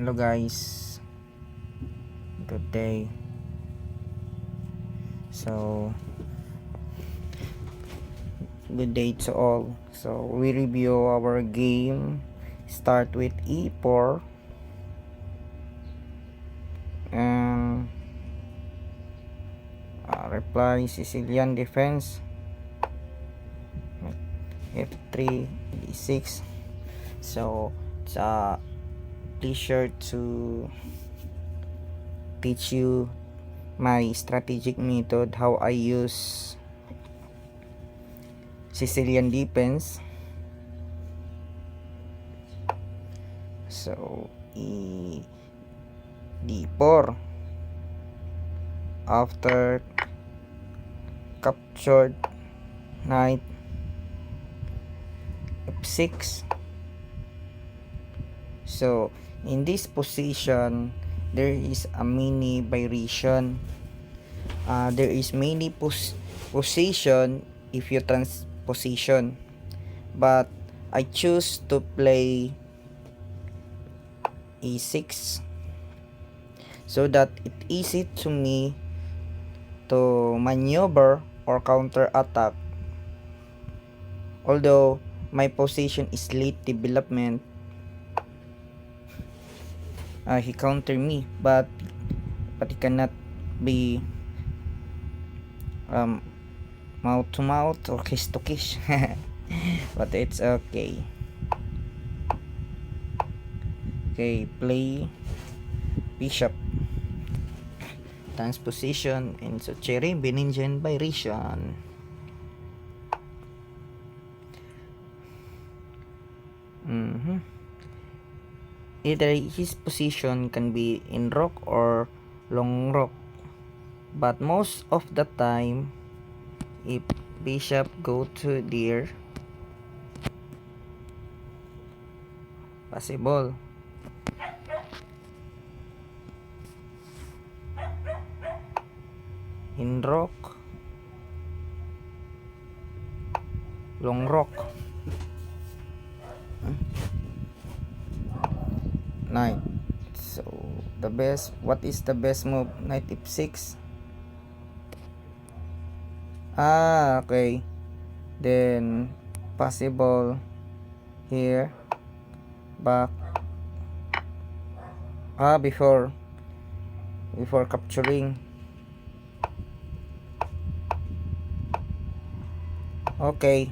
Hello guys, good day. So good day to all. So we review our game. Start with e4 and reply Sicilian defense f3 e6. So it's a pleasure to teach you my strategic method, how I use Sicilian defense. So d4 after captured knight f6. So in this position there is a mini variation. There is many position if you transposition, but I choose to play e6 so that it easy to me to maneuver or counter attack. Although my position is late development, he counter me, but it cannot be mouth to mouth or kiss to kiss. But it's okay. Okay, play bishop transposition and so cherry Beningen variation. Either his position can be in rock or long rock, but most of the time if bishop go to there, possible in rock, long rock, knight. So the best, what is the best move? Knight f6. Okay, then possible here back before capturing. Okay,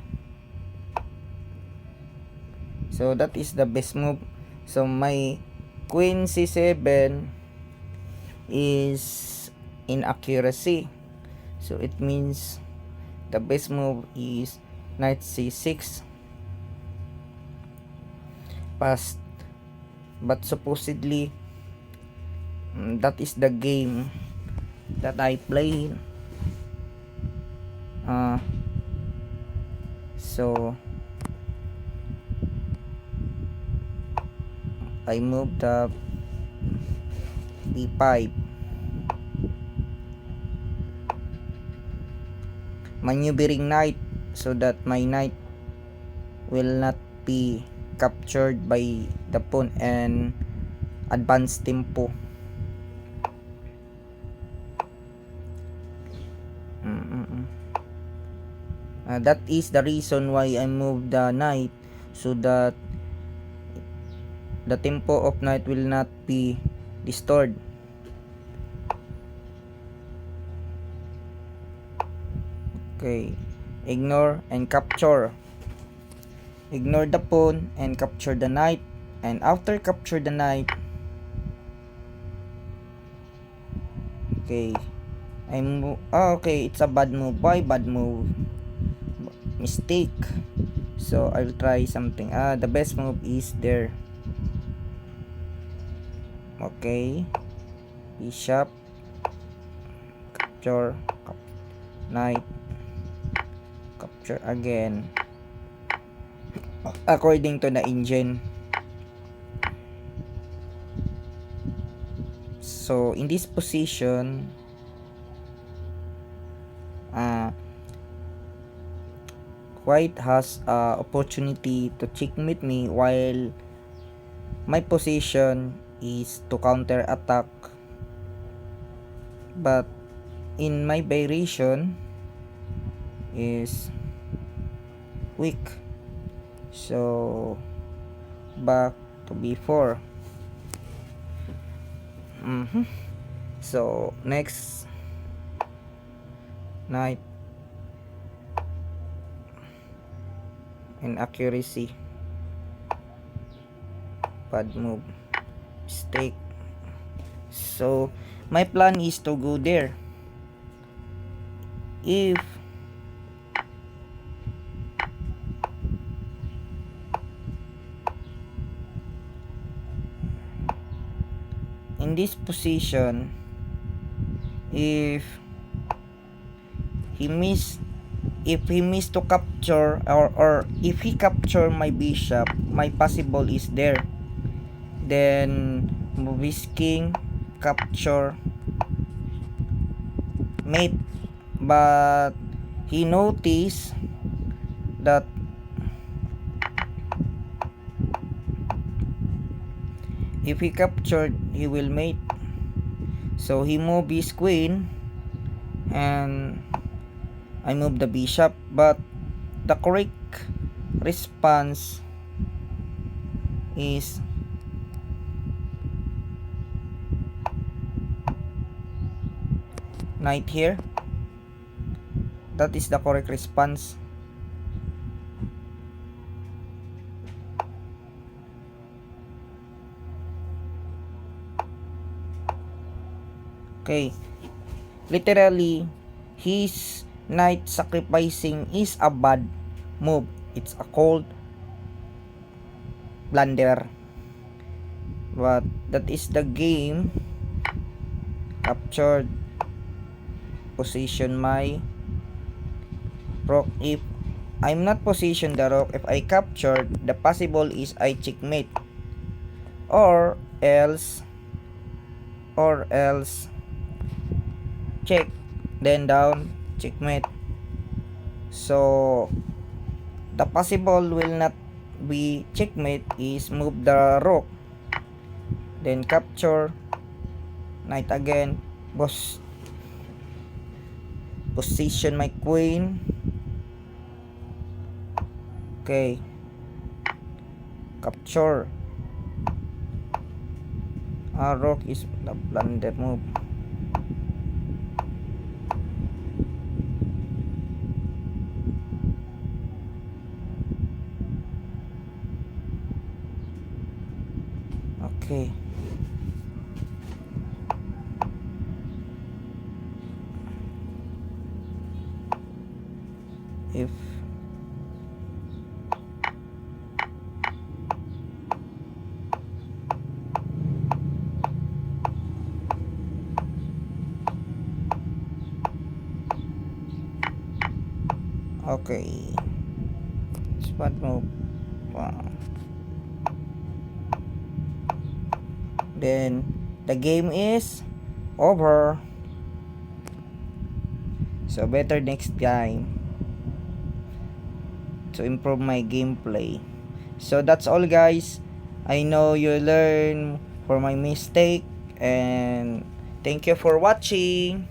so that is the best move. So my queen c7 is inaccuracy, so it means the best move is knight c6 passed, but supposedly that is the game that I played. So I moved the b5, maneuvering knight so that my knight will not be captured by the pawn and advanced tempo. That is the reason why I moved the knight, so that the tempo of knight will not be disturbed. Okay, ignore and capture. Ignore the pawn and capture the knight, and after capture the knight, okay, okay, it's a bad move. Why bad move? Mistake. So I'll try something. The best move is there. Okay, bishop, capture, knight, capture again, according to the engine. So in this position, white has opportunity to checkmate me, while my position is to counter attack, but in my variation is weak. So back to b4. So next knight and accuracy, bad move, mistake. So my plan is to go there. If in this position, if he missed to capture, or if he capture my bishop, my possible is there, then moves king, capture, mate. But he noticed that if he captured, he will mate. So he moved his queen and I moved the bishop, but the correct response is knight here. That is the correct response. Okay, literally his knight sacrificing is a bad move. It's a cold blunder, but that is the game. Captured, position my rook. If I'm not position the rook, if I captured, the possible is I checkmate, or else check, then down, checkmate. So the possible will not be checkmate, is move the rook, then capture, knight again, position my queen. Okay, capture. Rook is the blunder move. Okay, if okay, spot move. Then the game is over. So better next time to improve my gameplay. So that's all, guys. I know you learn for my mistake, and thank you for watching.